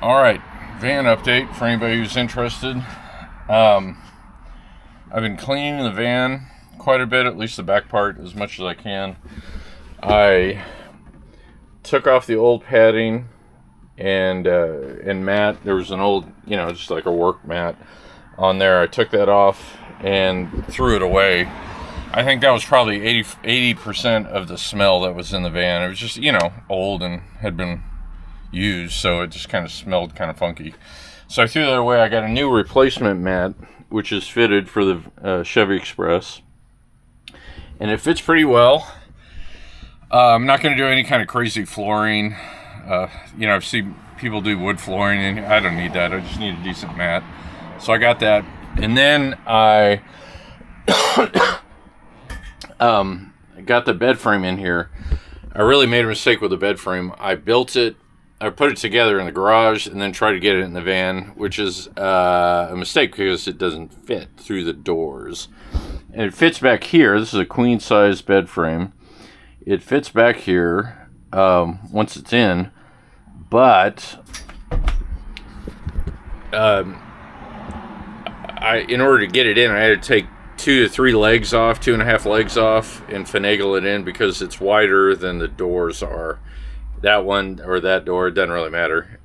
All right, van update for anybody who's interested. I've been cleaning the van quite a bit, at least the back part, as much as I can. I took off the old padding and mat. There was an old, just like a work mat on there. I took that off and threw it away. I think that was probably 80% of the smell that was in the van. It was just, old and had been used, so it just kind of smelled kind of funky. So I threw that away. I got a new replacement mat, which is fitted for the Chevy Express, and it fits pretty well. I'm not going to do any kind of crazy flooring. I've seen people do wood flooring, and I don't need that. I just need a decent mat. So I got that, and then I got the bed frame in here. I really made a mistake with the bed frame. I put it together in the garage and then tried to get it in the van, which is a mistake because it doesn't fit through the doors. And it fits back here. This is a queen size bed frame. It fits back here once it's in, but in order to get it in, I had to take 2 to 3 legs off, 2.5 legs off, and finagle it in because it's wider than the doors are. That one or that door, it doesn't really matter.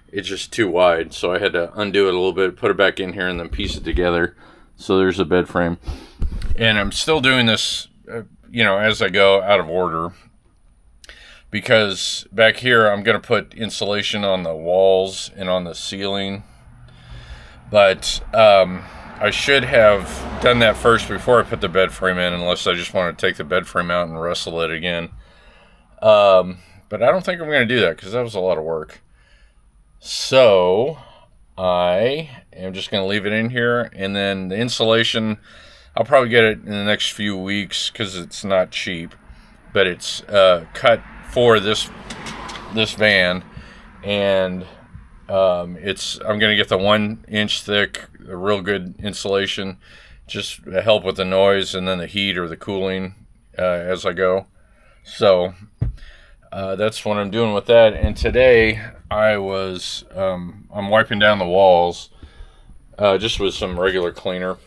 It's just too wide, so I had to undo it a little bit, put it back in here, and then piece it together. So there's a bed frame. And I'm still doing this, as I go, out of order. Because back here, I'm going to put insulation on the walls and on the ceiling. But I should have done that first before I put the bed frame in, unless I just want to take the bed frame out and wrestle it again. But I don't think I'm going to do that because that was a lot of work. So I am just going to leave it in here, and then the insulation, I'll probably get it in the next few weeks because it's not cheap, but it's cut for this van, and I'm going to get the 1-inch thick, a real good insulation, just to help with the noise and then the heat or the cooling as I go. So that's what I'm doing with that. And today I'm wiping down the walls just with some regular cleaner,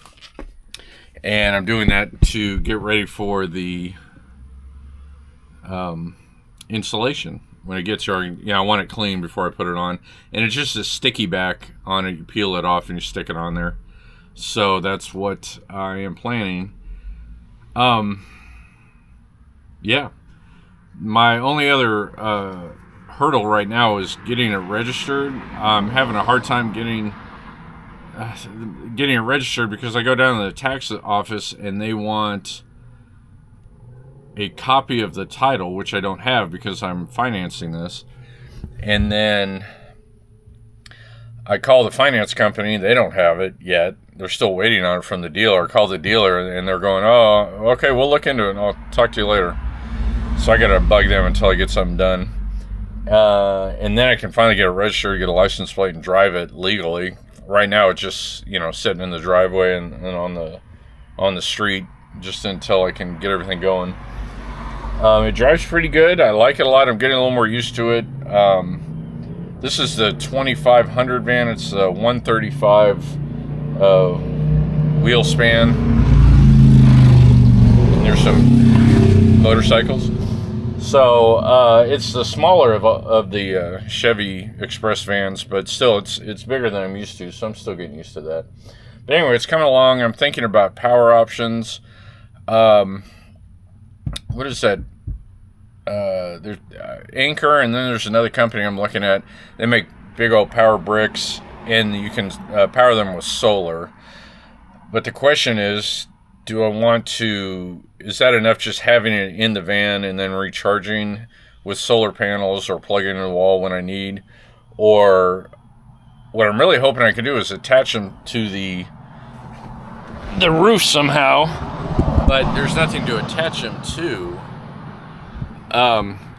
and I'm doing that to get ready for the insulation when it gets here. I want it clean before I put it on, and it's just a sticky back on it. You peel it off and you stick it on there. So that's what I am planning. Yeah. My only other hurdle right now is getting it registered. I'm having a hard time getting it registered because I go down to the tax office and they want a copy of the title, which I don't have because I'm financing this. And then I call the finance company. They don't have it yet. They're still waiting on it from the dealer. I call the dealer and they're going, "Oh, okay, we'll look into it and I'll talk to you later." So I got to bug them until I get something done. And then I can finally get it registered, get a license plate, and drive it legally. Right now it's just, sitting in the driveway and on the street just until I can get everything going. It drives pretty good. I like it a lot. I'm getting a little more used to it. This is the 2500 van. It's a 135 wheel span. And there's some motorcycles. So it's the smaller of the Chevy Express vans, but still it's bigger than I'm used to, so I'm still getting used to that. But anyway, it's coming along. I'm thinking about power options. What is that? There's Anchor, and then there's another company I'm looking at. They make big old power bricks, and you can power them with solar. But the question is, is that enough just having it in the van and then recharging with solar panels or plugging into the wall when I need? Or what I'm really hoping I can do is attach them to the roof somehow, but there's nothing to attach them to.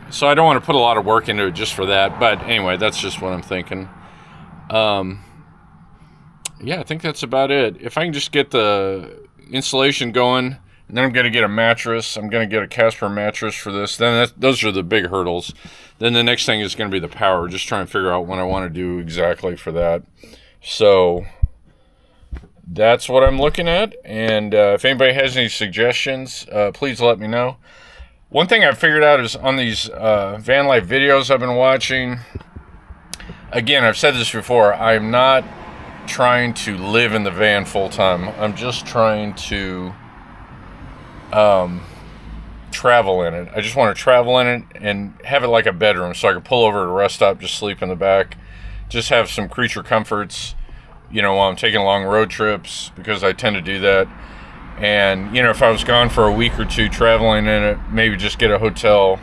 So I don't want to put a lot of work into it just for that. But anyway, that's just what I'm thinking. Yeah, I think that's about it. If I can just get the insulation going And then I'm going to get a mattress. I'm going to get a Casper mattress for this. Then those are the big hurdles. Then the next thing is going to be the power. Just trying to figure out what I want to do exactly for that. So that's what I'm looking at. And if anybody has any suggestions, please let me know. One thing I figured out is on these van life videos I've been watching, again, I've said this before, I'm not trying to live in the van full time. I'm just trying to travel in it. I just want to travel in it and have it like a bedroom, so I can pull over at a rest stop, just sleep in the back, just have some creature comforts, you know, while I'm taking long road trips, because I tend to do that. And, you know, if I was gone for a week or two traveling in it, maybe just get a hotel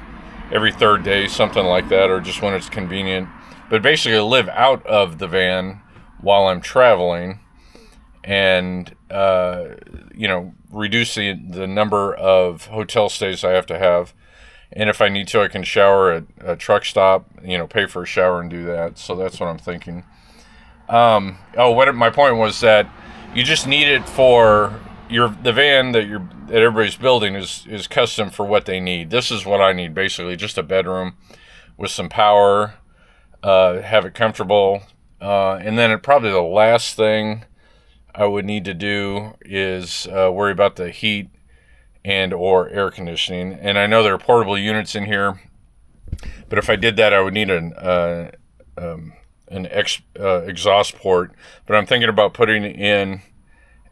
every third day, something like that, or just when it's convenient. But basically live out of the van while I'm traveling, and, you know, reduce the number of hotel stays I have to have. And if I need to, I can shower at a truck stop, you know, pay for a shower and do that. So that's what I'm thinking. My point was that you just need it for the van that everybody's building is custom for what they need. This is what I need, basically, just a bedroom with some power, have it comfortable. And then probably the last thing I would need to do is worry about the heat and or air conditioning. And I know there are portable units in here, but if I did that, I would need an exhaust port. But I'm thinking about putting in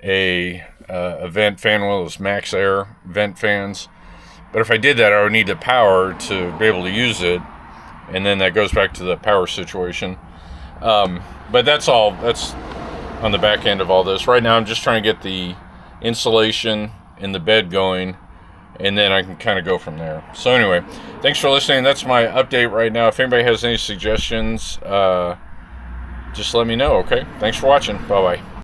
a vent fan, one of those Max Air vent fans. But if I did that, I would need the power to be able to use it, and then that goes back to the power situation. But that's on the back end of all this. Right now I'm just trying to get the insulation and the bed going, and then I can kind of go from there. So anyway, thanks for listening. That's my update right now. If anybody has any suggestions, just let me know, okay? Thanks for watching. Bye-bye.